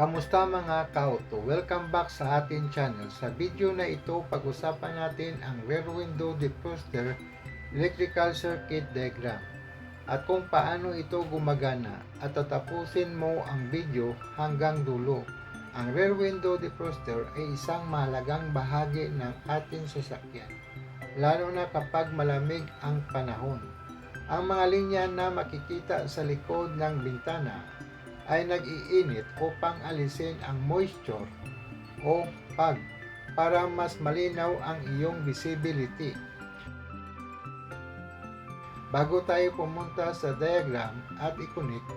Kamusta mga ka-auto? Welcome back sa ating channel. Sa video na ito, pag-usapan natin ang rear window defroster electrical circuit diagram at kung paano ito gumagana, at tatapusin mo ang video hanggang dulo. Ang rear window defroster ay isang mahalagang bahagi ng ating sasakyan, lalo na kapag malamig ang panahon. Ang mga linya na makikita sa likod ng bintana ay nag-iinit upang alisin ang moisture o fog para mas malinaw ang iyong visibility. Bago tayo pumunta sa diagram at i-connect,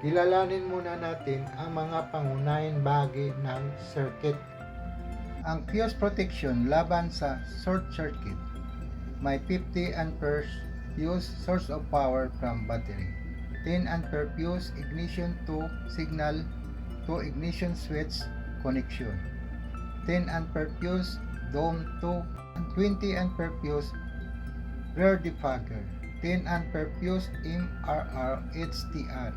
kilalanin muna natin ang mga pangunahing bahagi ng circuit. Ang fuse protection laban sa short circuit. May 50 amperes fuse source of power from battery. 10 ampere fuse ignition to signal to ignition switch connection. 10 ampere fuse dome to 20 ampere fuse rear defogger. 10 ampere fuse MRR HTR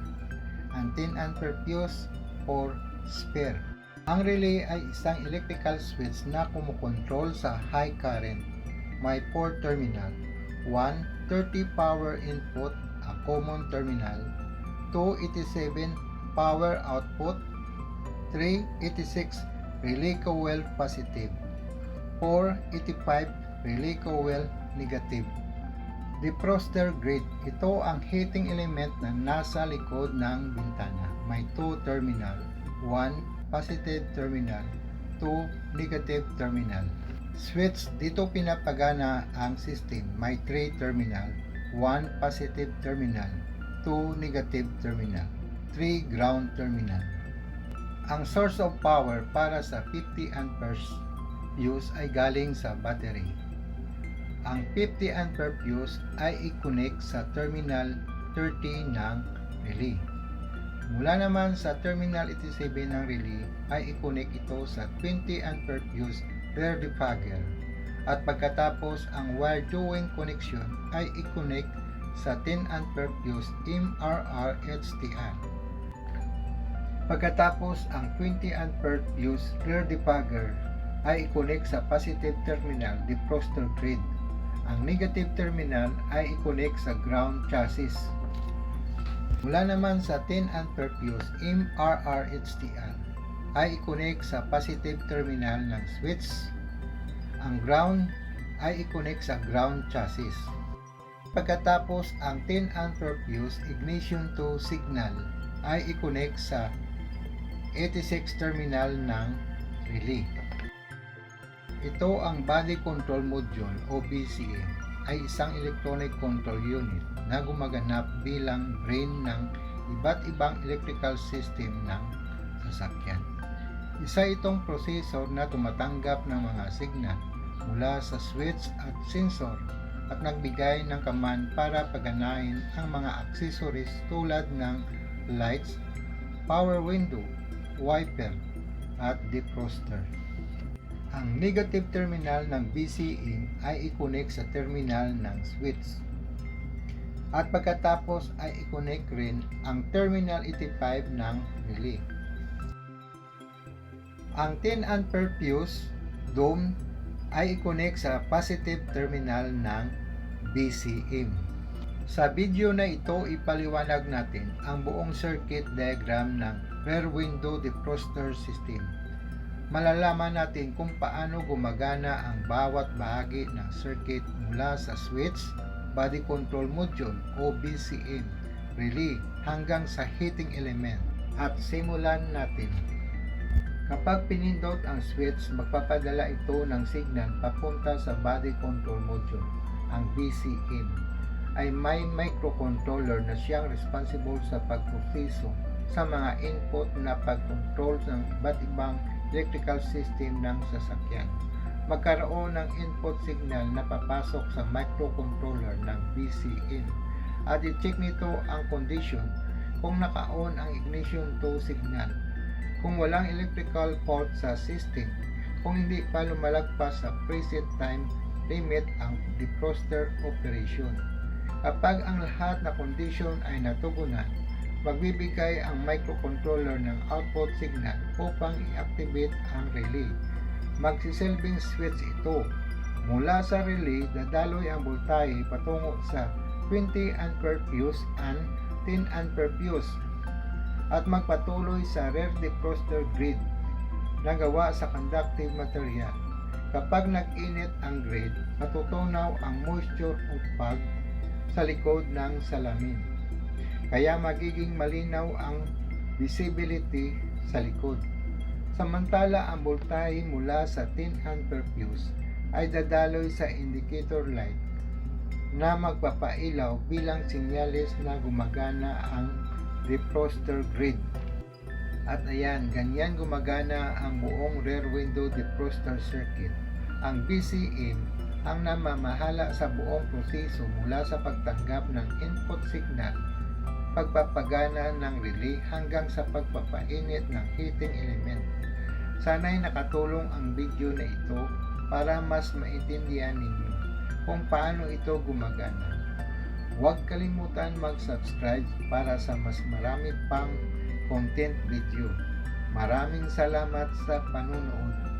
and 10 ampere fuse for spare. Ang relay ay isang electrical switch na kumukontrol sa high current. May 4 terminal. 1. 30 power input, a common terminal. 287 power output. 386 relay coil positive. 485 relay coil negative. Defroster grid. Ito ang heating element na nasa likod ng bintana. May 2 terminal. 1 positive terminal. 2 negative terminal. Switch, dito pinapagana ang system. May 3 terminal, 1 positive terminal, 2 negative terminal, 3 ground terminal. Ang source of power para sa 50 amperes fuse ay galing sa battery. Ang 50 ampere fuse ay i-connect sa terminal 30 ng relay. Mula naman sa terminal 87 ng relay ay i-connect ito sa 20 ampere fuse rear defogger, at pagkatapos ang wire drawing connection ay i-connect sa 10 ampere fuse MRR HTR. Pagkatapos ang 20 ampere fuse rear defogger ay i-connect sa positive terminal defroster grid. Ang negative terminal ay i-connect sa ground chassis. Mula naman sa 10 ampere fuse MRR HTR ay i-connect sa positive terminal ng switch. Ang ground ay i-connect sa ground chassis. Pagkatapos ang 10 ampere fuse ignition to signal ay i-connect sa 86 terminal ng relay. Ito ang body control module o BCM, ay isang electronic control unit na gumaganap bilang brain ng iba't ibang electrical system ng sasakyan. Isa itong processor na tumatanggap ng mga signal mula sa switch at sensor at nagbigay ng command para paganahin ang mga accessories tulad ng lights, power window, wiper, at defroster. Ang negative terminal ng BCM ay i-connect sa terminal ng switch. At pagkatapos ay i-connect rin ang terminal 85 ng relay. Ang 10 ampere fuse dome ay i-connect sa positive terminal ng BCM. Sa video na ito, ipaliwanag natin ang buong circuit diagram ng rear window defroster system. Malalaman natin kung paano gumagana ang bawat bahagi ng circuit mula sa switch, body control module o BCM, relay hanggang sa heating element. At simulan natin. Kapag pinindot ang switch, magpapadala ito ng signal papunta sa body control module. Ang BCM ay may microcontroller na siyang responsible sa pagproseso sa mga input na pagkontrol ng iba't ibang electrical system ng sasakyan. Magkaroon ng input signal na papasok sa microcontroller ng BCM at i-check nito ang condition kung naka-on ang ignition to signal, kung walang electrical fault sa system, kung hindi pa lumalagpas sa preset time limit ang defroster operation. Kapag ang lahat na condition ay natugunan, magbibigay ang microcontroller ng output signal upang i-activate ang relay. Magsisilbing switch ito. Mula sa relay, dadaloy ang voltahe patungo sa 20 ampere fuse and 10 ampere fuse at magpatuloy sa rear defroster grid na gawa sa conductive material. Kapag nag-init ang grid, matutunaw ang moisture o fog sa likod ng salamin. Kaya magiging malinaw ang visibility sa likod. Samantala, ang voltahe mula sa 10 ampere fuse ay dadaloy sa indicator light na magpapailaw bilang senyales na gumagana ang defroster grid. At ayan, ganyan gumagana ang buong rear window defroster circuit. Ang BCM ang namamahala sa buong proseso mula sa pagtanggap ng input signal, pagpapagana ng relay hanggang sa pagpapainit ng heating element. Sana'y nakatulong ang video na ito para mas maintindihan ninyo kung paano ito gumagana. Huwag kalimutan mag-subscribe para sa mas marami pang content video. Maraming salamat sa panunood.